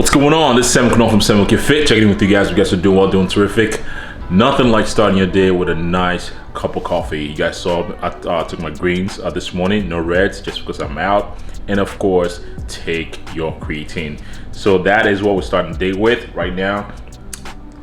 What's going on? This is SAMOKFIT from SAMOKFIT. Checking in with you guys. You guys are doing well, doing terrific. Nothing like starting your day with a nice cup of coffee. You guys saw I took my greens this morning, no reds, just because I'm out. And of course, take your creatine. So that is what we're starting the day with right now.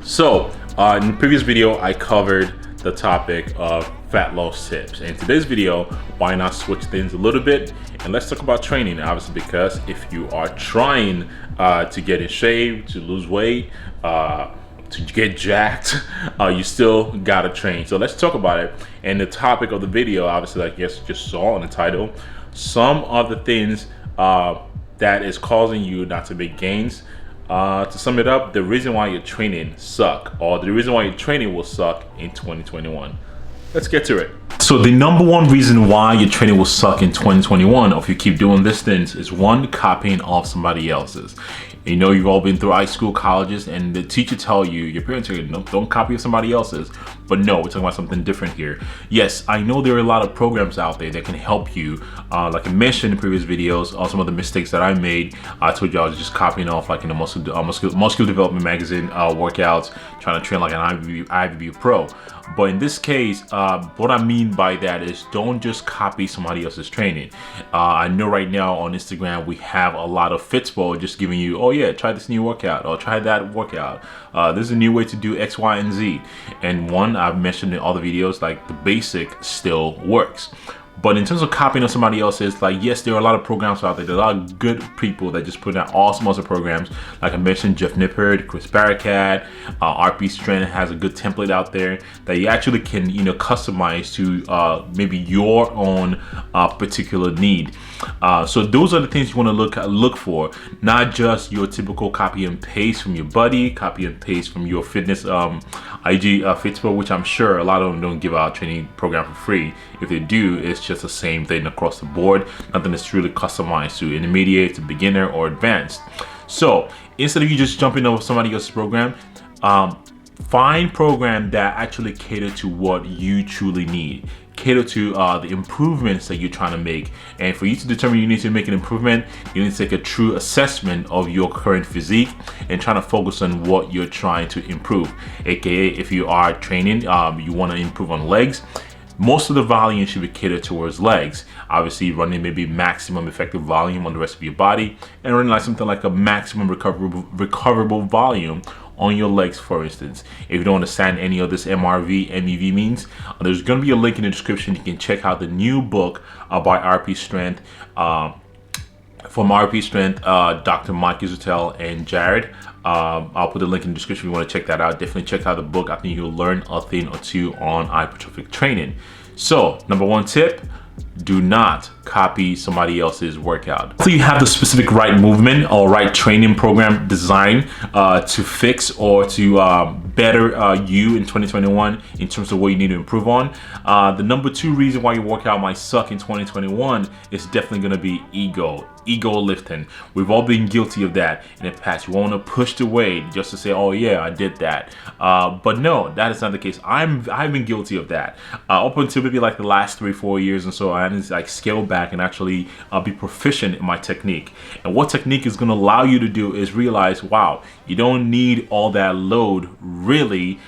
So in the previous video, I covered the topic of fat loss tips. In today's video, why not switch things a little bit and let's talk about training, obviously, because if you are trying to get in shape, to lose weight, to get jacked, you still gotta train. So let's talk about it. And the topic of the video, obviously, like you just saw in the title, some of the things that is causing you not to make gains. To sum it up, the reason why your training suck, or the reason why your training will suck in 2021. Let's get to it. So the number one reason why your training will suck in 2021, or if you keep doing these things, is one, copying off somebody else's. You know, you've all been through high school, colleges, and the teacher tell you, your parents tell you, no, don't copy somebody else's. But no, we're talking about something different here. Yes, I know there are a lot of programs out there that can help you. Like I mentioned in previous videos, some of the mistakes that I made, I told you I was just copying off like in the muscular development magazine workouts, trying to train like an IBB pro. But in this case, what I mean by that is don't just copy somebody else's training. I know right now on Instagram, we have a lot of fitspo just giving you, oh yeah, try this new workout or try that workout. This is a new way to do X, Y, and Z. And one, I've mentioned in all the videos, like the basic still works. But in terms of copying on somebody else's, like, yes, there are a lot of programs out there. There are a lot of good people that just put out awesome programs. Like I mentioned, Jeff Nippard, Chris Barakat, RP Strength has a good template out there that you actually can, you know, customize to maybe your own particular need. So those are the things you want to look for, not just your typical copy and paste from your buddy, copy and paste from your fitness IG Fitspo, which I'm sure a lot of them don't give out training program for free. If they do, it's just the same thing across the board. Nothing is truly customized to intermediate, to beginner, or advanced. So instead of you just jumping over somebody else's program, find program that actually cater to what you truly need. Cater to the improvements that you're trying to make. And for you to determine you need to make an improvement, you need to take a true assessment of your current physique and trying to focus on what you're trying to improve. AKA, if you are training, you want to improve on legs, most of the volume should be catered towards legs. Obviously, running maybe maximum effective volume on the rest of your body, and running like something like a maximum recoverable volume on your legs, for instance. If you don't understand any of this MRV, MEV means, there's going to be a link in the description. You can check out the new book by RP Strength, from RP Strength, Dr. Mike Izutel and Jared. I'll put the link in the description if you want to check that out. Definitely check out the book. I think you'll learn a thing or two on hypertrophic training. So, number one tip, do not copy somebody else's workout. So you have the specific right movement or right training program designed to fix or to better you in 2021 in terms of what you need to improve on. The number two reason why your workout might suck in 2021 is definitely going to be ego lifting. We've all been guilty of that in the past. You want to push the weight just to say, oh yeah, I did that. But no, that is not the case. I've been guilty of that up until maybe like the last 3-4 years and so. I had to like scale back and actually be proficient in my technique. And what technique is going to allow you to do is realize, wow, you don't need all that load really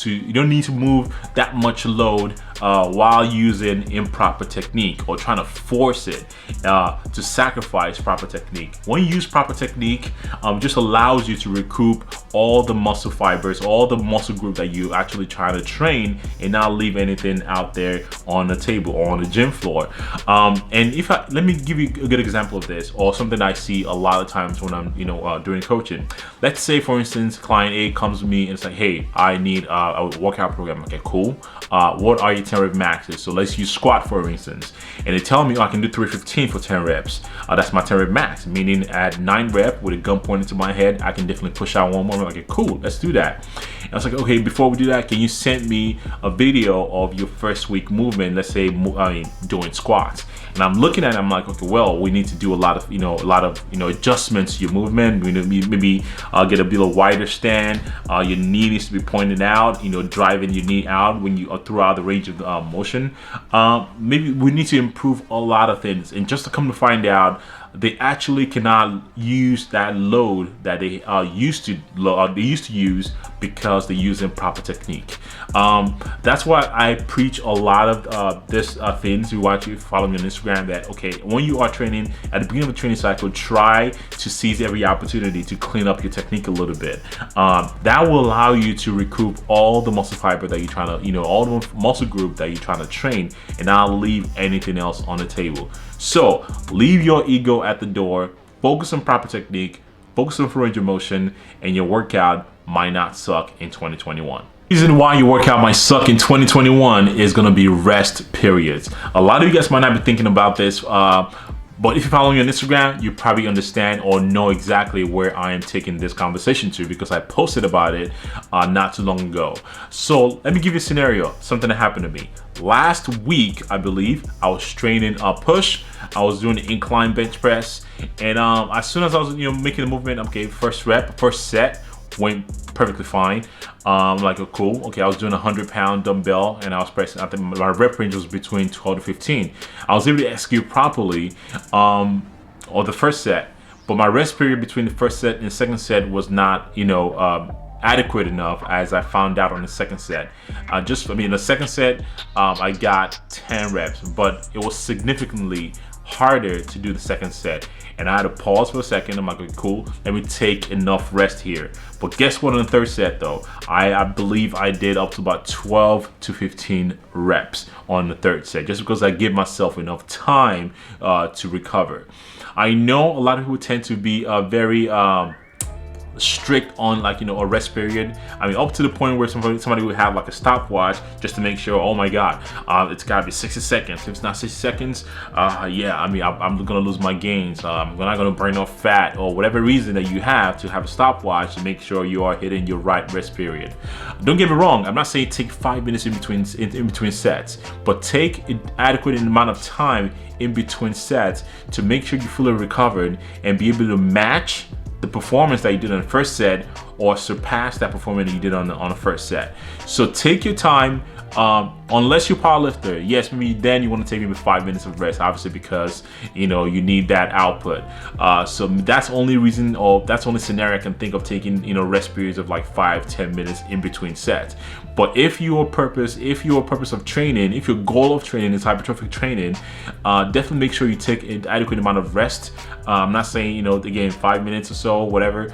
you don't need to move that much load while using improper technique or trying to force it to sacrifice proper technique. When you use proper technique, just allows you to recoup all the muscle fibers, all the muscle group that you actually try to train, and not leave anything out there on the table or on the gym floor. And let me give you a good example of this, or something I see a lot of times when I'm doing coaching. Let's say, for instance, client A comes to me and it's like, hey, I need a workout program. Okay, cool. What are your 10 rep maxes? So let's use squat for instance, and they tell me, oh, I can do 315 for 10 reps. That's my 10 rep max, meaning at 9 rep with a gun pointed to my head, I can definitely push out one more. I'm like, okay, cool, let's do that. And I was like, okay, before we do that, can you send me a video of your first week movement? Let's say doing squats. And I'm looking at it, I'm like, okay, well, we need to do a lot of adjustments to your movement. We need maybe get a bit of wider stand. Your knee needs to be pointed out, driving your knee out when you are throughout the range of motion. Maybe we need to improve a lot of things. And just to come to find out, they actually cannot use that load that they used to use because they use improper technique. That's why I preach a lot of this things. You follow me on Instagram, that okay, when you are training at the beginning of a training cycle, try to seize every opportunity to clean up your technique a little bit. That will allow you to recoup all the muscle fiber that you're trying to, all the muscle group that you're trying to train, and not leave anything else on the table. So leave your ego at the door, focus on proper technique, focus on range of motion, and your workout might not suck in 2021. The reason why your workout might suck in 2021 is going to be rest periods. A lot of you guys might not be thinking about this, but if you follow me on Instagram, you probably understand or know exactly where I am taking this conversation to, because I posted about it not too long ago. So let me give you a scenario, something that happened to me. Last week, I believe, I was training a push. I was doing an incline bench press, and as soon as I was making the movement, okay, first set went perfectly fine. Like, oh, cool, okay, I was doing a 100-pound dumbbell and I was pressing, I think my rep range was between 12 to 15. I was able to execute properly on the first set, but my rest period between the first set and the second set was not adequate enough, as I found out on the second set. The second set, I got 10 reps, but it was significantly harder to do the second set, and I had to pause for a second. I'm like, okay, cool, let me take enough rest here. But guess what, on the third set though, I believe I did up to about 12 to 15 reps on the third set, just because I give myself enough time to recover. I know a lot of people tend to be very strict on, like, a rest period. I mean, up to the point where somebody would have like a stopwatch just to make sure, oh my god, it's got to be 60 seconds. If it's not 60 seconds, yeah, I mean, I'm gonna lose my gains. I'm not gonna burn off fat, or whatever reason that you have to have a stopwatch to make sure you are hitting your right rest period. Don't get me wrong, I'm not saying take 5 minutes in between sets, but take an adequate amount of time in between sets to make sure you're fully recovered and be able to match the performance that you did on the first set, or surpass that performance that you did on the first set. So take your time. Unless you're a powerlifter, yes, maybe then you want to take maybe 5 minutes of rest, obviously, because you need that output. So that's only reason, or that's only scenario I can think of taking rest periods of like 5-10 minutes in between sets. But if your purpose of training, if your goal of training is hypertrophic training, definitely make sure you take an adequate amount of rest. I'm not saying again 5 minutes or so, whatever.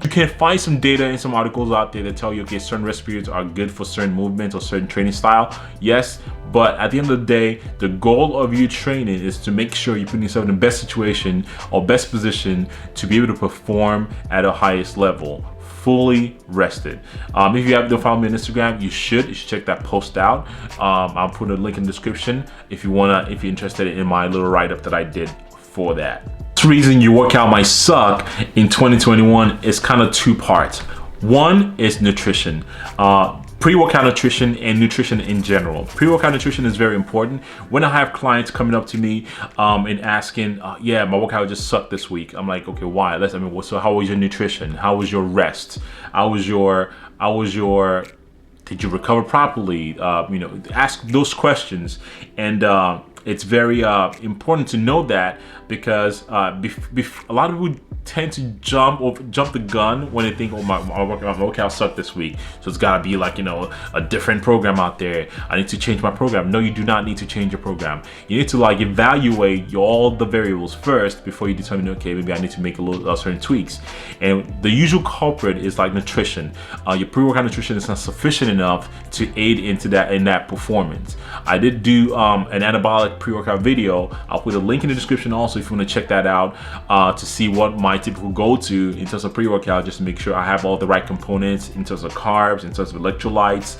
You can find some data and some articles out there that tell you, okay, certain rest periods are good for certain movements or certain training style. Yes, but at the end of the day, the goal of you training is to make sure you put yourself in the best situation or best position to be able to perform at the highest level, fully rested. If you don't follow me on Instagram, you should check that post out. I'll put a link in the description if you're interested in my little write-up that I did for that. The reason your workout might suck in 2021 is kind of two parts. One is nutrition. Pre-workout nutrition and nutrition in general. Pre-workout nutrition is very important. When I have clients coming up to me and asking, yeah, my workout just sucked this week, I'm like, okay, why? So how was your nutrition? How was your rest? Did you recover properly? Ask those questions. And it's very important to know that, because a lot of people tend to jump the gun when they think, oh, my workout sucked this week, so it's gotta be like a different program out there. I need to change my program. No, you do not need to change your program. You need to evaluate all the variables first before you determine, okay, maybe I need to make a little certain tweaks. And the usual culprit is like nutrition. Your pre-workout nutrition is not sufficient enough to aid in that performance. I did do an anabolic pre-workout video. I'll put a link in the description also if you want to check that out, to see what my typical go-to in terms of pre-workout, just to make sure I have all the right components in terms of carbs, in terms of electrolytes,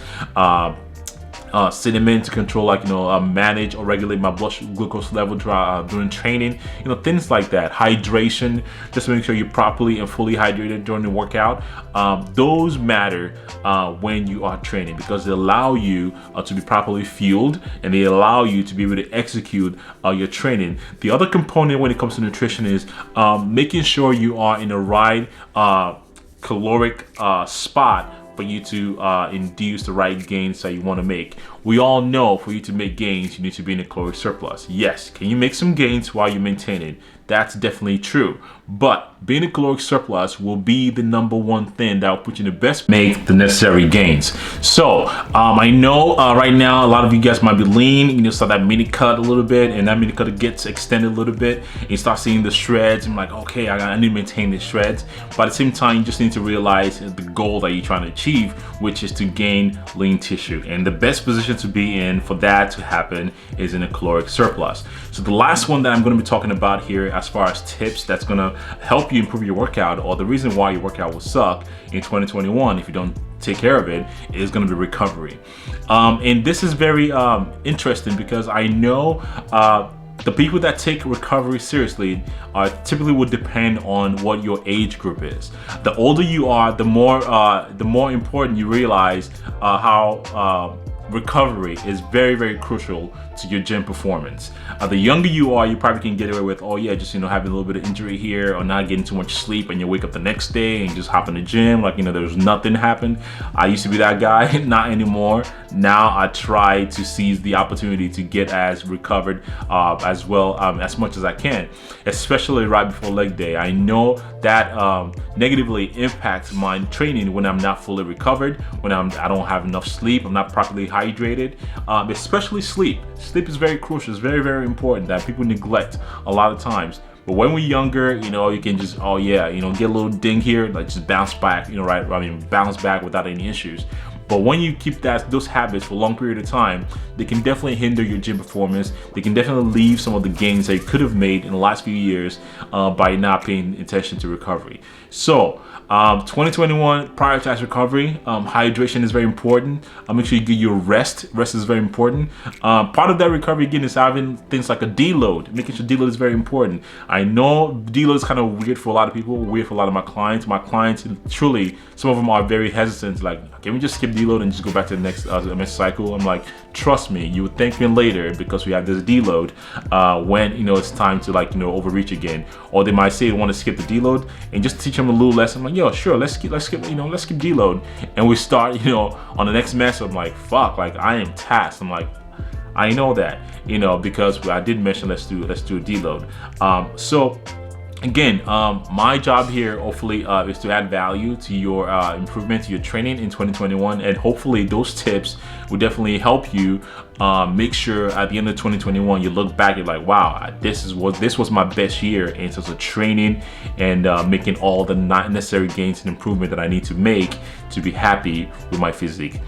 cinnamon to control, manage or regulate my blood glucose level during training, things like that. Hydration, just to make sure you're properly and fully hydrated during the workout. Those matter when you are training, because they allow you to be properly fueled, and they allow you to be able to execute your training. The other component when it comes to nutrition is making sure you are in the right caloric spot for you to induce the right gains that you want to make. We all know for you to make gains, you need to be in a caloric surplus. Yes, can you make some gains while you're maintaining? That's definitely true. But being in caloric surplus will be the #1 thing that will put you in the best, make the necessary gains. So I know right now a lot of you guys might be lean. You know, start that mini cut a little bit, and that mini cut gets extended a little bit. And you start seeing the shreds. I'm like, okay, I need to maintain the shreds. But at the same time, you just need to realize the goal that you're trying to achieve, which is to gain lean tissue. And the best position to be in for that to happen is in a caloric surplus. So the last one that I'm going to be talking about here, as far as tips that's going to help you improve your workout, or the reason why your workout will suck in 2021 if you don't take care of it, is going to be recovery. And this is very interesting, because I know the people that take recovery seriously typically would depend on what your age group is. The older you are, the more important you realize how recovery is very, very crucial to your gym performance. The younger you are, you probably can get away with, oh yeah, just, you know, having a little bit of injury here, or not getting too much sleep, and you wake up the next day and just hop in the gym like, you know, there's nothing happened. I used to be that guy, not anymore. Now I try to seize the opportunity to get as recovered as well as much as I can, especially right before leg day. I know that negatively impacts my training when I'm not fully recovered, when I don't have enough sleep, I'm not properly hydrated, especially sleep. Sleep is very crucial. It's very, very important that people neglect a lot of times. But when we're younger, you know, you can just, oh yeah, you know, get a little ding here, like just bounce back, you know, right? I mean, bounce back without any issues. But when you keep those habits for a long period of time, they can definitely hinder your gym performance. They can definitely leave some of the gains that you could have made in the last few years by not paying attention to recovery. So 2021, prioritize recovery. Hydration is very important. Make sure you get your rest. Rest is very important. Part of that recovery, again, is having things like a deload. Making sure deload is very important. I know deload is kind of weird for a lot of people, weird for a lot of my clients. My clients, truly, some of them are very hesitant, like, can we just skip deload and just go back to the next cycle? I'm like, trust me, you would thank me later, because we have this deload when, you know, it's time to, like, you know, overreach again. Or they might say they want to skip the deload, and just teach them a little lesson. I'm like, yo, sure, let's skip deload, and we start, you know, on the next mess. I'm like, fuck, like, I am tasked. I'm like, I know that, you know, because I did mention let's do a deload. So again, my job here, hopefully, is to add value to your improvement to your training in 2021, and hopefully those tips will definitely help you make sure at the end of 2021 you look back, you're like, wow, this was my best year in terms of training and making all the necessary gains and improvement that I need to make to be happy with my physique.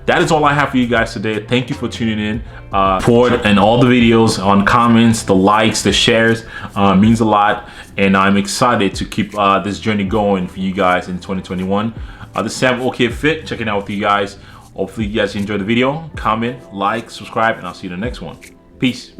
That is all I have for you guys today. Thank you for tuning in. Support and all the videos, on comments, the likes, the shares means a lot, and I'm excited to keep this journey going for you guys in 2021. This is SAMOKFIT checking out with you guys. Hopefully you guys enjoyed the video. Comment, like, subscribe, and I'll see you in the next one. Peace.